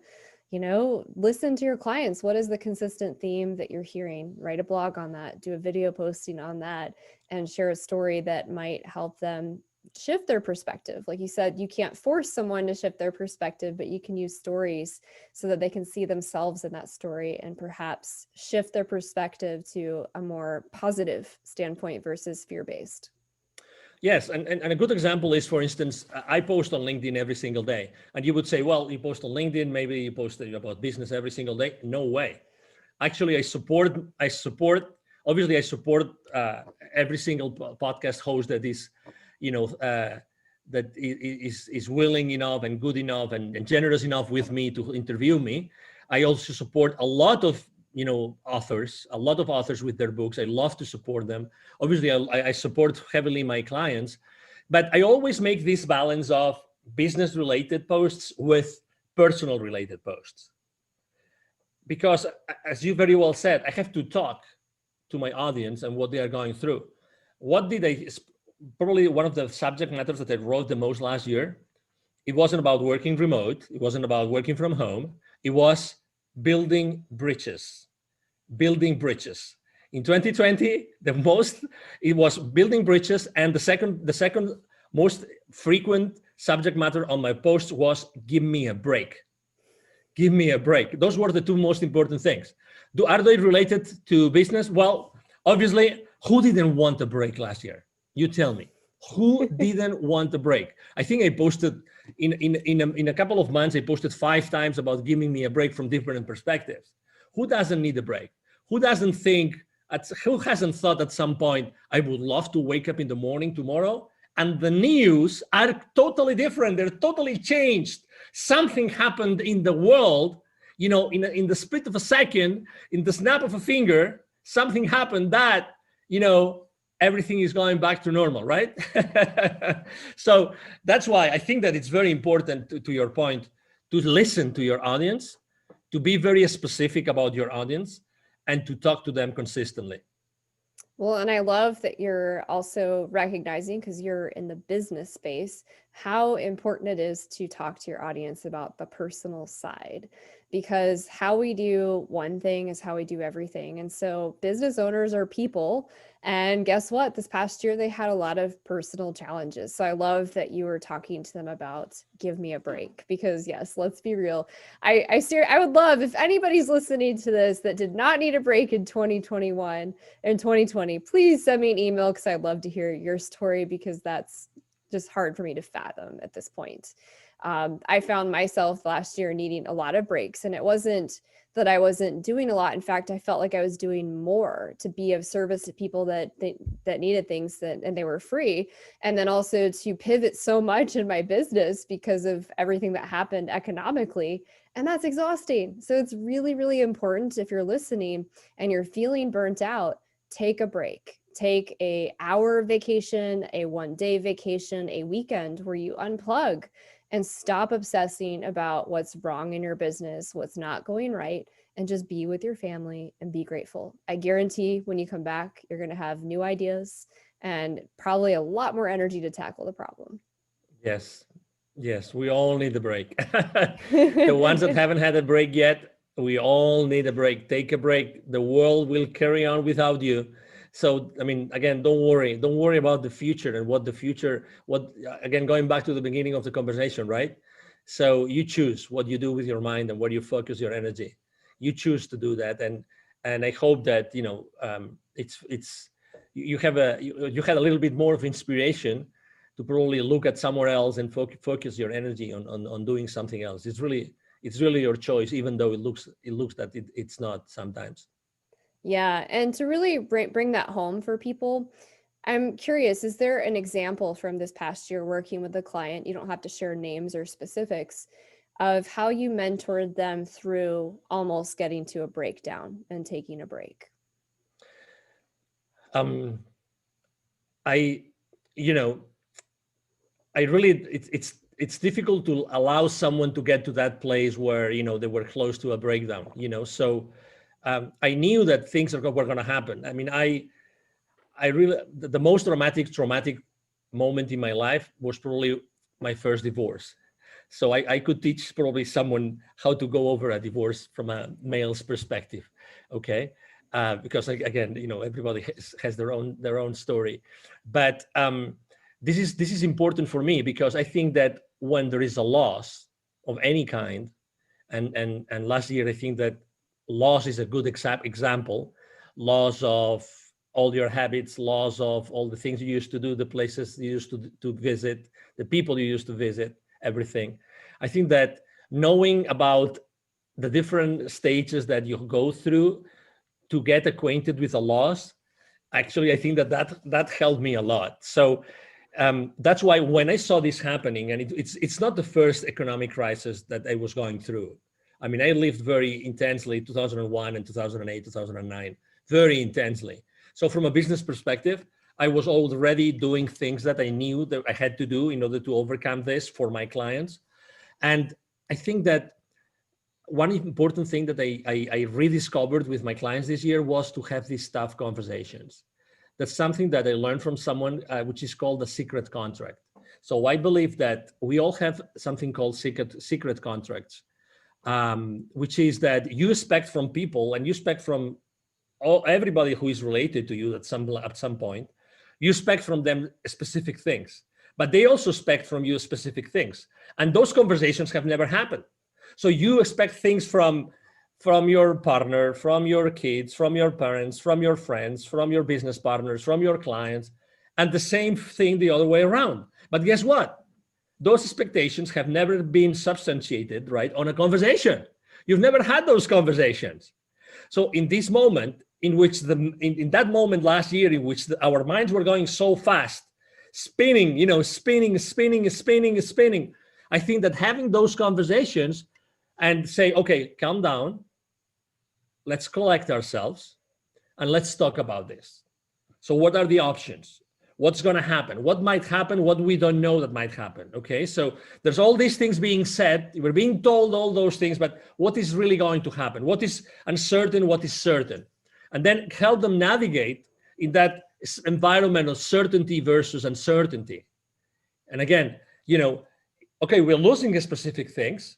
listen to your clients. What is the consistent theme that you're hearing? Write a blog on that, do a video posting on that, and share a story that might help them shift their perspective. Like you said, you can't force someone to shift their perspective, but you can use stories so that they can see themselves in that story and perhaps shift their perspective to a more positive standpoint versus fear-based. Yes, and a good example is, for instance, I post on LinkedIn every single day. And you would say, well, you post on LinkedIn, maybe you post about business every single day. No way. Actually, I support every single podcast host that is, that is willing enough and good enough and generous enough with me to interview me. I also support a lot of authors with their books. I love to support them. Obviously, I support heavily my clients, but I always make this balance of business related posts with personal related posts. Because as you very well said, I have to talk to my audience and what they are going through. Probably one of the subject matters that I wrote the most last year, it wasn't about working remote. It wasn't about working from home. It was building bridges. In 2020, it was building bridges, and the second most frequent subject matter on my post was give me a break. Give me a break. Those were the two most important things. Are they related to business? Well, obviously, who didn't want a break last year? You tell me. Who didn't want a break? I think I posted in a couple of months, I posted 5 times about giving me a break from different perspectives. Who doesn't need a break? Who hasn't thought at some point, I would love to wake up in the morning tomorrow and the news are totally different. They're totally changed. Something happened in the world, in the split of a second, in the snap of a finger, something happened that, everything is going back to normal, right? So that's why I think that it's very important, to your point, to listen to your audience, to be very specific about your audience, and to talk to them consistently. Well, and I love that you're also recognizing, because you're in the business space, how important it is to talk to your audience about the personal side, because how we do one thing is how we do everything. And so business owners are people. And guess what? This past year, they had a lot of personal challenges. So I love that you were talking to them about give me a break, because yes, let's be real. I would love if anybody's listening to this that did not need a break in 2021 and 2020, please send me an email, because I'd love to hear your story, because that's just hard for me to fathom at this point. I found myself last year needing a lot of breaks, and it wasn't that I wasn't doing a lot. In fact, I felt like I was doing more to be of service to people that needed things, and they were free. And then also to pivot so much in my business because of everything that happened economically. And that's exhausting. So it's really, really important, if you're listening and you're feeling burnt out, take a break. Take an hour vacation, a 1-day vacation, a weekend where you unplug and stop obsessing about what's wrong in your business, what's not going right, and just be with your family and be grateful. I guarantee when you come back, you're going to have new ideas and probably a lot more energy to tackle the problem. Yes, we all need a break. The ones that haven't had a break yet, we all need a break. Take a break. The world will carry on without you. So, again, don't worry about the future and again, going back to the beginning of the conversation, right? So you choose what you do with your mind and where you focus your energy. You choose to do that. And I hope that, you had a little bit more of inspiration to probably look at somewhere else and focus your energy on doing something else. It's really your choice, even though it looks that it's not sometimes. Yeah. And to really bring that home for people, I'm curious, is there an example from this past year working with a client, you don't have to share names or specifics, of how you mentored them through almost getting to a breakdown and taking a break? It's difficult to allow someone to get to that place where, they were close to a breakdown, so I knew that things were going to happen. The most traumatic moment in my life was probably my first divorce. So I could teach probably someone how to go over a divorce from a male's perspective. Okay. Because again, everybody has their own story, but this is important for me, because I think that when there is a loss of any kind, and last year, I think that loss is a good example. Loss of all your habits, loss of all the things you used to do, the places you used to visit, the people you used to visit, everything. I think that knowing about the different stages that you go through to get acquainted with a loss, actually, I think that helped me a lot. So that's why when I saw this happening, and it's not the first economic crisis that I was going through. I lived very intensely 2001 and 2008, 2009, very intensely. So from a business perspective, I was already doing things that I knew that I had to do in order to overcome this for my clients. And I think that one important thing that I rediscovered with my clients this year was to have these tough conversations. That's something that I learned from someone, which is called the secret contract. So I believe that we all have something called secret contracts. Which is that you expect from people, and you expect from everybody who is related to you at some point, you expect from them specific things. but they also expect from you specific things. And those conversations have never happened. So you expect things from your partner, from your kids, from your parents, from your friends, from your business partners, from your clients, and the same thing the other way around. But guess what? Those expectations have never been substantiated, right, on a conversation. You've never had those conversations. So in this moment, in which in that moment last year, in which our minds were going so fast, spinning, spinning. I think that having those conversations and say, okay, calm down, let's collect ourselves, and let's talk about this. So what are the options? What's going to happen? What might happen? What we don't know that might happen. Okay, so there's all these things being said. We're being told all those things, but what is really going to happen? What is uncertain? What is certain? And then help them navigate in that environment of certainty versus uncertainty. And again, okay, we're losing specific things,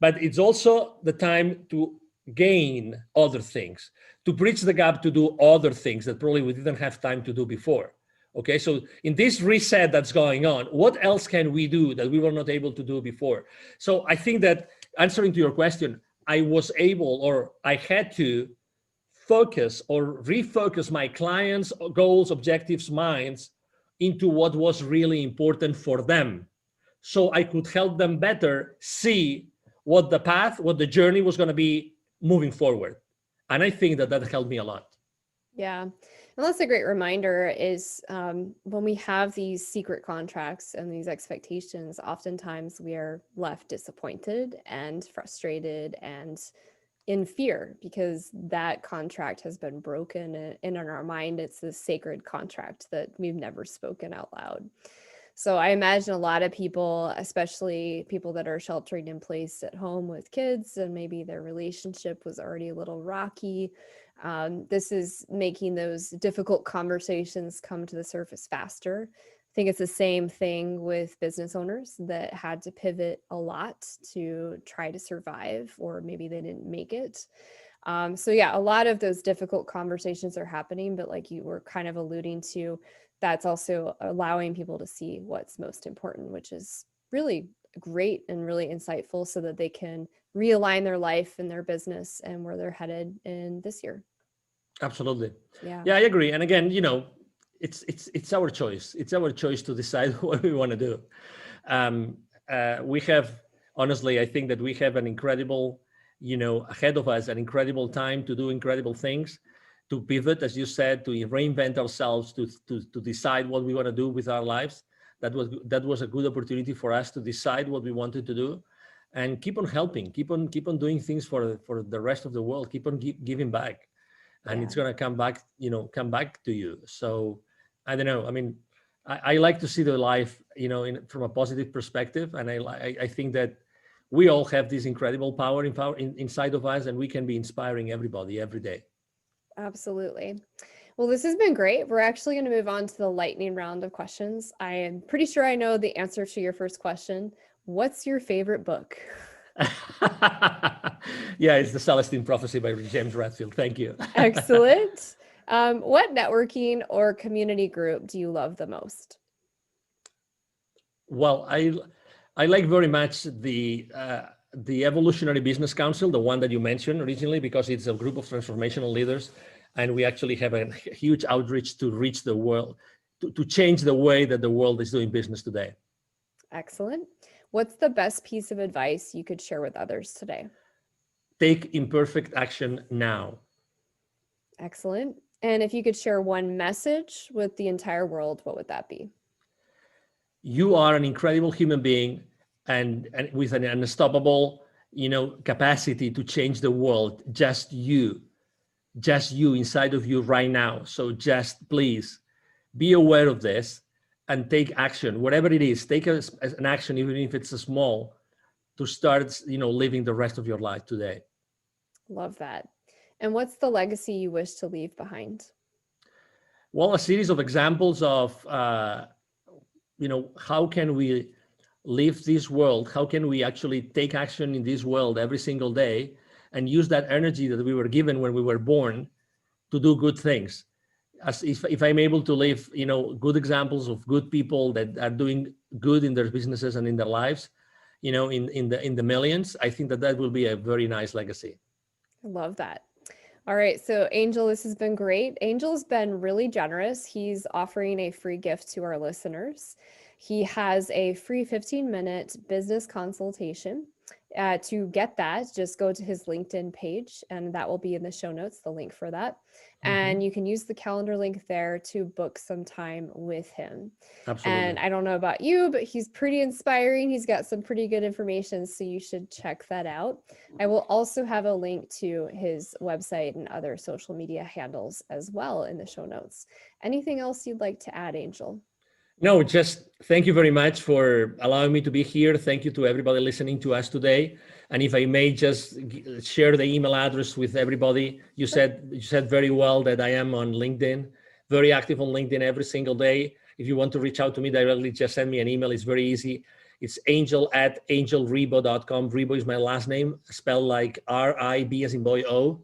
but it's also the time to gain other things, to bridge the gap, to do other things that probably we didn't have time to do before. Okay, so in this reset that's going on, what else can we do that we were not able to do before? So I think that, answering to your question, I was able, or I had to focus or refocus my clients' goals, objectives, minds into what was really important for them, so I could help them better see what the path, what the journey was going to be moving forward. And I think that helped me a lot. Yeah. And that's a great reminder is when we have these secret contracts and these expectations, oftentimes we are left disappointed and frustrated and in fear because that contract has been broken, and in our mind, it's this sacred contract that we've never spoken out loud. So I imagine a lot of people, especially people that are sheltering in place at home with kids, and maybe their relationship was already a little rocky. This is making those difficult conversations come to the surface faster. I think it's the same thing with business owners that had to pivot a lot to try to survive, or maybe they didn't make it. So yeah, a lot of those difficult conversations are happening, but like you were kind of alluding to, that's also allowing people to see what's most important, which is really great and really insightful so that they can realign their life and their business and where they're headed in this year. Absolutely. Yeah. Yeah, I agree. And again, it's our choice. It's our choice to decide what we want to do. We have, honestly, I think that we have an incredible, ahead of us, an incredible time to do incredible things, to pivot, as you said, to reinvent ourselves, to decide what we want to do with our lives. That was a good opportunity for us to decide what we wanted to do, and keep on helping, keep on doing things for the rest of the world, keep on giving back, and it's gonna come back to you. So I don't know. I mean, I like to see the life, from a positive perspective, and I think that we all have this incredible power inside of us, and we can be inspiring everybody every day. Absolutely. Well, this has been great. We're actually going to move on to the lightning round of questions. I am pretty sure I know the answer to your first question. What's your favorite book? Yeah, it's The Celestine Prophecy by James Redfield. Thank you. Excellent. What networking or community group do you love the most? Well, I like very much the Evolutionary Business Council, the one that you mentioned originally, because it's a group of transformational leaders, and we actually have a huge outreach to reach the world, to change the way that the world is doing business today. Excellent. What's the best piece of advice you could share with others today? Take imperfect action now. Excellent. And if you could share one message with the entire world, what would that be? You are an incredible human being, and with an unstoppable, capacity to change the world. Just you inside of you right now. So just please be aware of this and take action, whatever it is. Take an action, even if it's a small, to start, living the rest of your life today. Love that. And what's the legacy you wish to leave behind? Well, a series of examples of, how can we live this world? How can we actually take action in this world every single day and use that energy that we were given when we were born to do good things? As if I'm able to live, good examples of good people that are doing good in their businesses and in their lives, in the millions, I think that will be a very nice legacy. I love that. All right, so Angel, this has been great. Angel's been really generous. He's offering a free gift to our listeners. He has a free 15-minute business consultation. To get that, just go to his LinkedIn page, and that will be in the show notes, the link for that. And you can use the calendar link there to book some time with him. Absolutely. And I don't know about you, but he's pretty inspiring. He's got some pretty good information, so you should check that out. I will also have a link to his website and other social media handles as well in the show notes. Anything else you'd like to add, Angel? No, just thank you very much for allowing me to be here. Thank you to everybody listening to us today. And if I may just share the email address with everybody. You said very well that I am on LinkedIn, very active on LinkedIn every single day. If you want to reach out to me directly, just send me an email. It's very easy. It's angel@angelribo.com. Ribo is my last name, spelled like R-I-B as in boy O.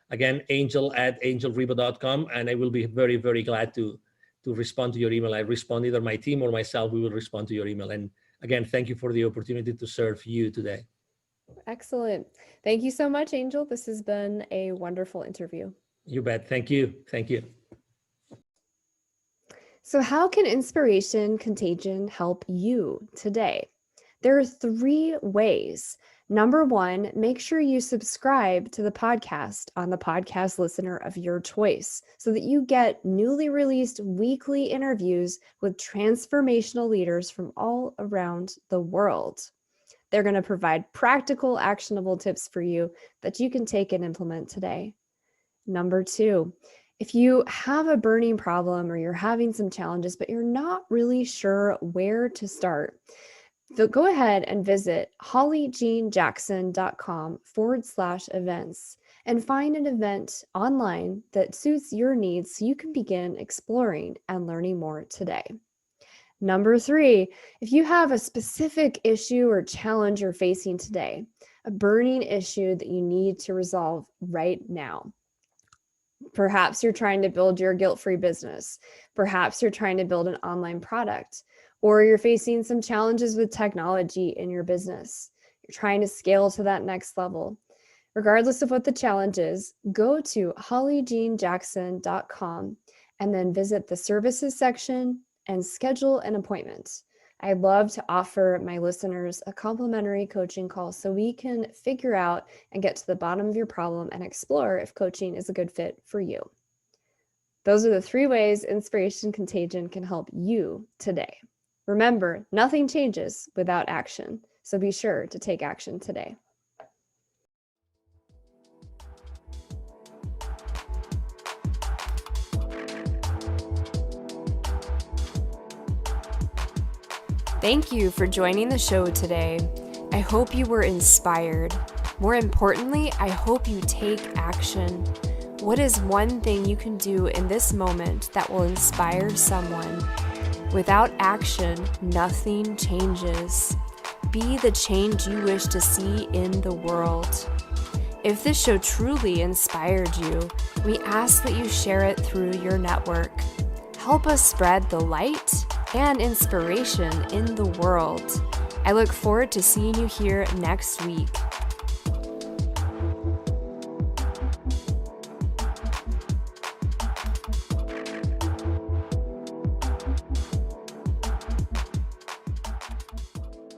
Again, angel@angelribo.com. And I will be very, very glad to respond to your email. I respond, either my team or myself, we will respond to your email. And again, thank you for the opportunity to serve you today. Excellent. Thank you so much, Angel. This has been a wonderful interview. You bet. Thank you. Thank you. So how can Inspiration Contagion help you today? There are 3 ways. Number 1, make sure you subscribe to the podcast on the podcast listener of your choice so that you get newly released weekly interviews with transformational leaders from all around the world. They're going to provide practical, actionable tips for you that you can take and implement today. Number 2, if you have a burning problem or you're having some challenges, but you're not really sure where to start, so go ahead and visit hollyjeanjackson.com/events and find an event online that suits your needs so you can begin exploring and learning more today. Number 3, if you have a specific issue or challenge you're facing today, a burning issue that you need to resolve right now. Perhaps you're trying to build your guilt-free business. Perhaps you're trying to build an online product. Or you're facing some challenges with technology in your business. You're trying to scale to that next level. Regardless of what the challenge is, go to hollyjeanjackson.com and then visit the services section and schedule an appointment. I'd love to offer my listeners a complimentary coaching call so we can figure out and get to the bottom of your problem and explore if coaching is a good fit for you. Those are the 3 ways Inspiration Contagion can help you today. Remember, nothing changes without action, so be sure to take action today. Thank you for joining the show today. I hope you were inspired. More importantly, I hope you take action. What is one thing you can do in this moment that will inspire someone? Without action, nothing changes. Be the change you wish to see in the world. If this show truly inspired you, we ask that you share it through your network. Help us spread the light and inspiration in the world. I look forward to seeing you here next week.